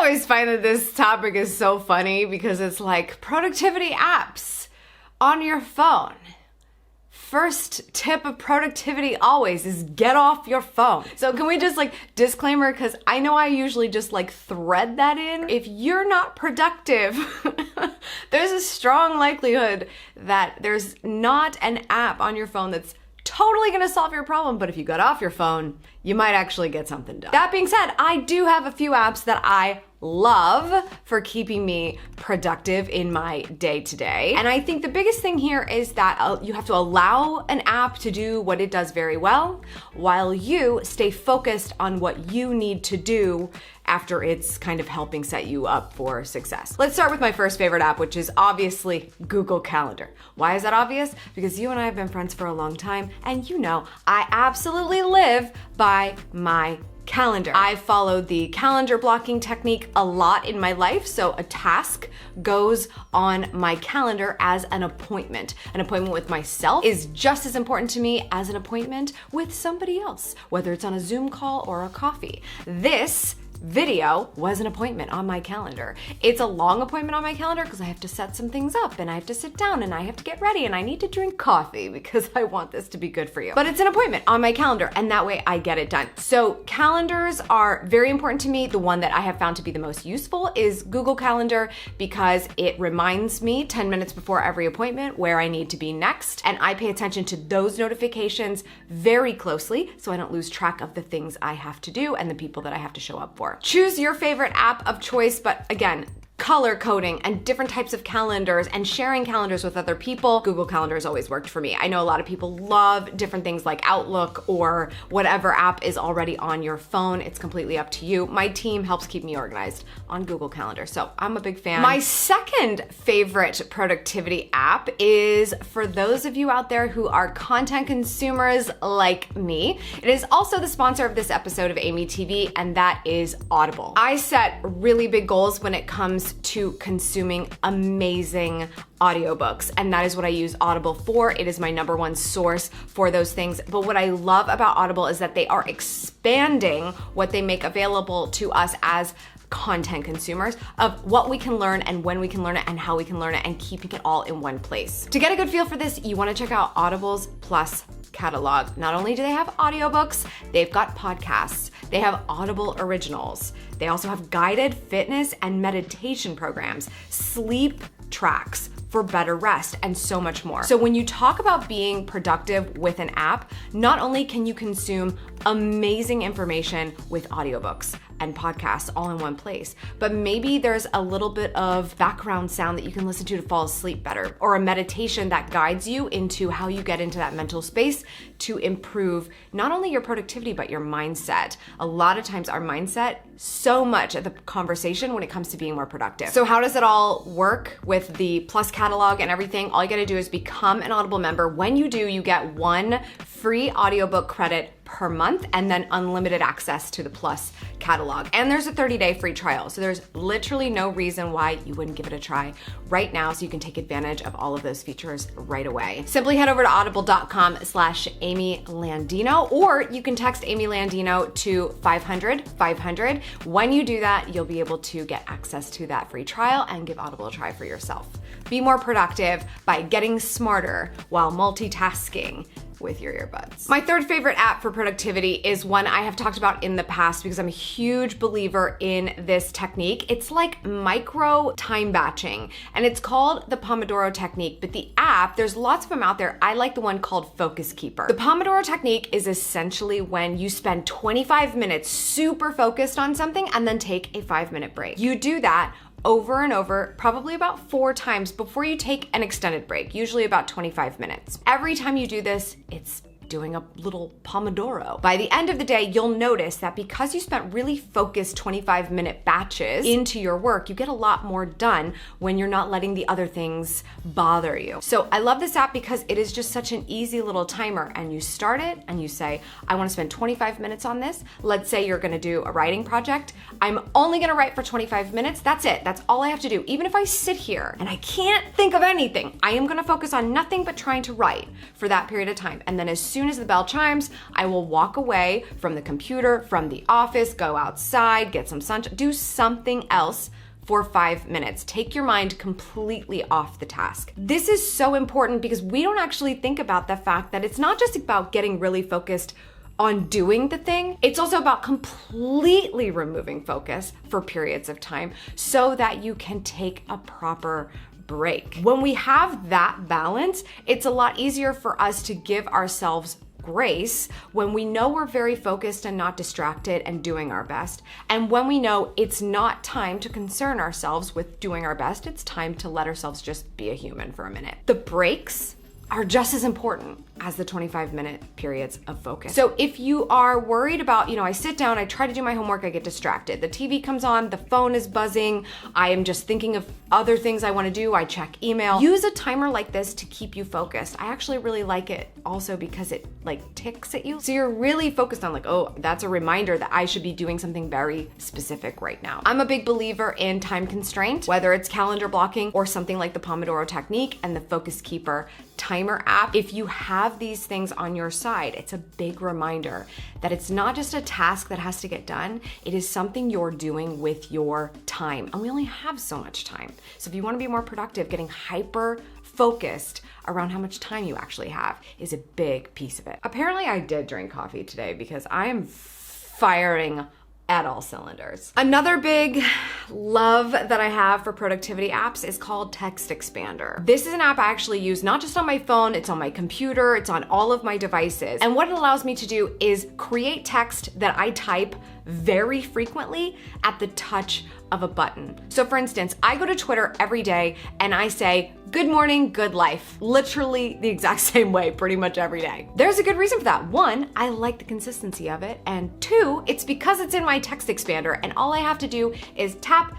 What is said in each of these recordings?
always find that this topic is so funny because it's like productivity apps on your phone. First tip of productivity always is get off your phone. So can we just disclaimer, because I know I usually just thread that in. If you're not productive, there's a strong likelihood that there's not an app on your phone that's totally gonna solve your problem, but if you got off your phone, you might actually get something done. That being said, I do have a few apps that I love for keeping me productive in my day-to-day. And I think the biggest thing here is that you have to allow an app to do what it does very well, while you stay focused on what you need to do after it's kind of helping set you up for success. Let's start with my first favorite app, which is obviously Google Calendar. Why is that obvious? Because you and I have been friends for a long time, and you know I absolutely live by my calendar. I followed the calendar blocking technique a lot in my life, so a task goes on my calendar as an appointment. An appointment with myself is just as important to me as an appointment with somebody else, whether it's on a Zoom call or a coffee. This video was an appointment on my calendar. It's a long appointment on my calendar because I have to set some things up and I have to sit down and I have to get ready and I need to drink coffee because I want this to be good for you. But it's an appointment on my calendar and that way I get it done. So calendars are very important to me. The one that I have found to be the most useful is Google Calendar because it reminds me 10 minutes before every appointment where I need to be next, and I pay attention to those notifications very closely so I don't lose track of the things I have to do and the people that I have to show up for. Choose your favorite app of choice, but again, color coding and different types of calendars and sharing calendars with other people. Google Calendar has always worked for me. I know a lot of people love different things like Outlook or whatever app is already on your phone. It's completely up to you. My team helps keep me organized on Google Calendar, so I'm a big fan. My second favorite productivity app is for those of you out there who are content consumers like me. It is also the sponsor of this episode of Amy TV, and that is Audible. I set really big goals when it comes to consuming amazing audiobooks, and that is what I use Audible for. It is my number one source for those things. But what I love about Audible is that they are expanding what they make available to us as content consumers of what we can learn and when we can learn it and how we can learn it, and keeping it all in one place. To get a good feel for this, you want to check out Audible's Plus catalog. Not only do they have audiobooks, they've got podcasts, they have Audible originals, they also have guided fitness and meditation programs, sleep tracks for better rest, and so much more. So when you talk about being productive with an app, not only can you consume amazing information with audiobooks and podcasts all in one place, but maybe there's a little bit of background sound that you can listen to fall asleep better, or a meditation that guides you into how you get into that mental space to improve not only your productivity, but your mindset. A lot of times our mindset, so much of the conversation when it comes to being more productive. So how does it all work with the Plus catalog and everything? All you gotta do is become an Audible member. When you do, you get one free audiobook credit per month and then unlimited access to the Plus catalog. And there's a 30-day free trial. So there's literally no reason why you wouldn't give it a try right now so you can take advantage of all of those features right away. Simply head over to audible.com/Amy Landino, or you can text Amy Landino to 500-500. When you do that, you'll be able to get access to that free trial and give Audible a try for yourself. Be more productive by getting smarter while multitasking with your earbuds. My third favorite app for productivity is one I have talked about in the past because I'm a huge believer in this technique. It's like micro time batching, and it's called the Pomodoro technique, but the app, there's lots of them out there. I like the one called Focus Keeper. The Pomodoro technique is essentially when you spend 25 minutes super focused on something and then take a 5-minute break. You do that over and over, probably about 4 times before you take an extended break, usually about 25 minutes. Every time you do this, it's doing a little Pomodoro. By the end of the day, you'll notice that because you spent really focused 25-minute batches into your work, you get a lot more done when you're not letting the other things bother you. So I love this app because it is just such an easy little timer, and you start it and you say, I want to spend 25 minutes on this. Let's say you're going to do a writing project. I'm only going to write for 25 minutes. That's it. That's all I have to do. Even if I sit here and I can't think of anything, I am going to focus on nothing but trying to write for that period of time. And then as soon soon as the bell chimes, I will walk away from the computer, from the office, go outside, get some sunshine, do something else for 5 minutes. Take your mind completely off the task. This is so important because we don't actually think about the fact that it's not just about getting really focused on doing the thing, it's also about completely removing focus for periods of time so that you can take a proper break. When we have that balance, it's a lot easier for us to give ourselves grace when we know we're very focused and not distracted and doing our best. And when we know it's not time to concern ourselves with doing our best, it's time to let ourselves just be a human for a minute. The breaks are just as important as the 25-minute periods of focus. So if you are worried about, I sit down, I try to do my homework, I get distracted. The TV comes on, the phone is buzzing, I am just thinking of other things I want to do, I check email. Use a timer like this to keep you focused. I actually really like it also because it ticks at you. So you're really focused on oh, that's a reminder that I should be doing something very specific right now. I'm a big believer in time constraint, whether it's calendar blocking or something like the Pomodoro technique and the Focus Keeper timer app. If you have these things on your side, it's a big reminder that it's not just a task that has to get done, it is something you're doing with your time. And we only have so much time. So if you want to be more productive, getting hyper focused around how much time you actually have is a big piece of it. Apparently I did drink coffee today because I am firing at all cylinders. Another big love that I have for productivity apps is called Text Expander. This is an app I actually use not just on my phone, it's on my computer, it's on all of my devices. And what it allows me to do is create text that I type very frequently at the touch of a button. So for instance, I go to Twitter every day and I say, good morning, good life. Literally the exact same way pretty much every day. There's a good reason for that. One, I like the consistency of it. And two, it's because it's in my text expander and all I have to do is tap,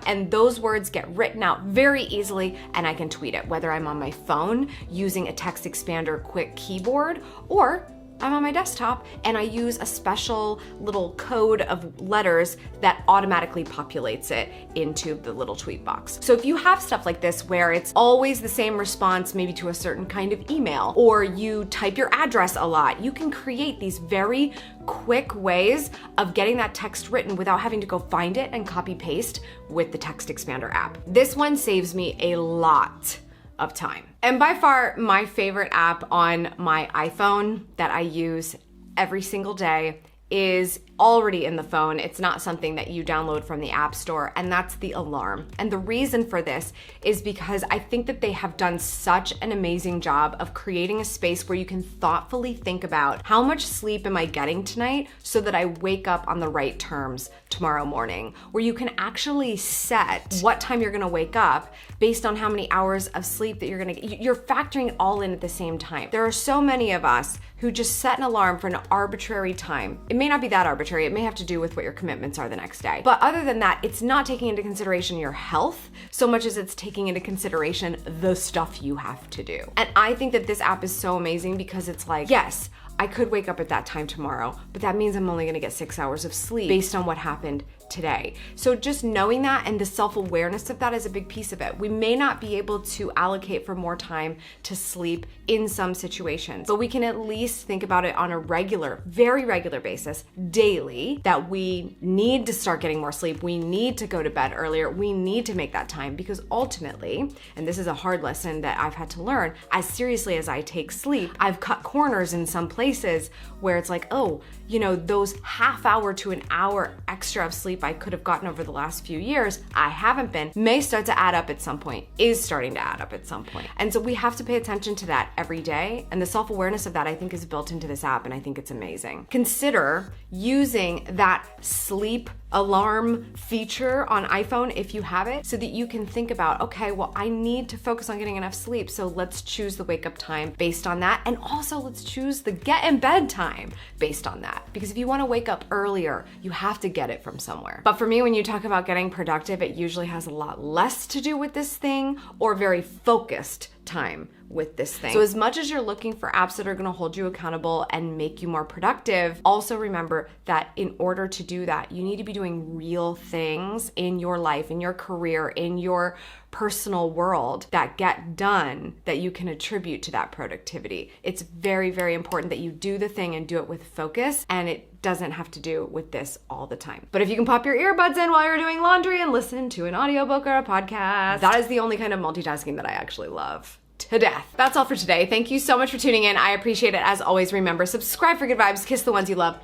and those words get written out very easily and I can tweet it, whether I'm on my phone using a text expander quick keyboard or I'm on my desktop and I use a special little code of letters that automatically populates it into the little tweet box. So if you have stuff like this where it's always the same response maybe to a certain kind of email, or you type your address a lot, you can create these very quick ways of getting that text written without having to go find it and copy paste with the Text Expander app. This one saves me a lot of time. And by far my favorite app on my iPhone that I use every single day is already in the phone. It's not something that you download from the App Store, and that's the alarm. And the reason for this is because I think that they have done such an amazing job of creating a space where you can thoughtfully think about how much sleep am I getting tonight so that I wake up on the right terms tomorrow morning, where you can actually set what time you're gonna wake up based on how many hours of sleep that you're gonna get. You're factoring it all in at the same time. There are so many of us who just set an alarm for an arbitrary time. It may not be that arbitrary, it may have to do with what your commitments are the next day. But other than that, it's not taking into consideration your health so much as it's taking into consideration the stuff you have to do. And I think that this app is so amazing because it's like, yes, I could wake up at that time tomorrow, but that means I'm only gonna get 6 hours of sleep based on what happened today. So just knowing that and the self-awareness of that is a big piece of it. We may not be able to allocate for more time to sleep in some situations, but we can at least think about it on a regular, very regular basis, daily, that we need to start getting more sleep. We need to go to bed earlier. We need to make that time because ultimately, and this is a hard lesson that I've had to learn, as seriously as I take sleep, I've cut corners in some places where it's like, oh, you know, those half hour to an hour extra of sleep I could have gotten over the last few years, I haven't been, may start to add up at some point, is starting to add up at some point. And so we have to pay attention to that every day. And the self-awareness of that, I think, is built into this app, and I think it's amazing. Consider using that sleep alarm feature on iPhone if you have it, so that you can think about, okay, well, I need to focus on getting enough sleep, so let's choose the wake up time based on that, and also let's choose the get in bed time based on that. Because if you want to wake up earlier, you have to get it from somewhere. But for me, when you talk about getting productive, it usually has a lot less to do with this thing or very focused time with this thing. So as much as you're looking for apps that are gonna hold you accountable and make you more productive, also remember that in order to do that, you need to be doing real things in your life, in your career, in your personal world that get done that you can attribute to that productivity. It's very, very important that you do the thing and do it with focus, and it doesn't have to do with this all the time. But if you can pop your earbuds in while you're doing laundry and listen to an audiobook or a podcast, that is the only kind of multitasking that I actually love to death. That's all for today. Thank you so much for tuning in. I appreciate it. As always, remember, subscribe for good vibes, kiss the ones you love,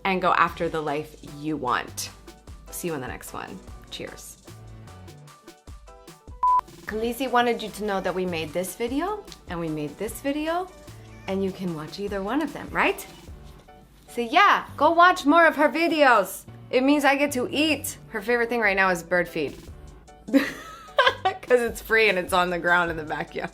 and go after the life you want. See you in the next one. Cheers. Khaleesi wanted you to know that we made this video and we made this video, and you can watch either one of them, right? So yeah, go watch more of her videos. It means I get to eat. Her favorite thing right now is bird feed. Because it's free and it's on the ground in the backyard.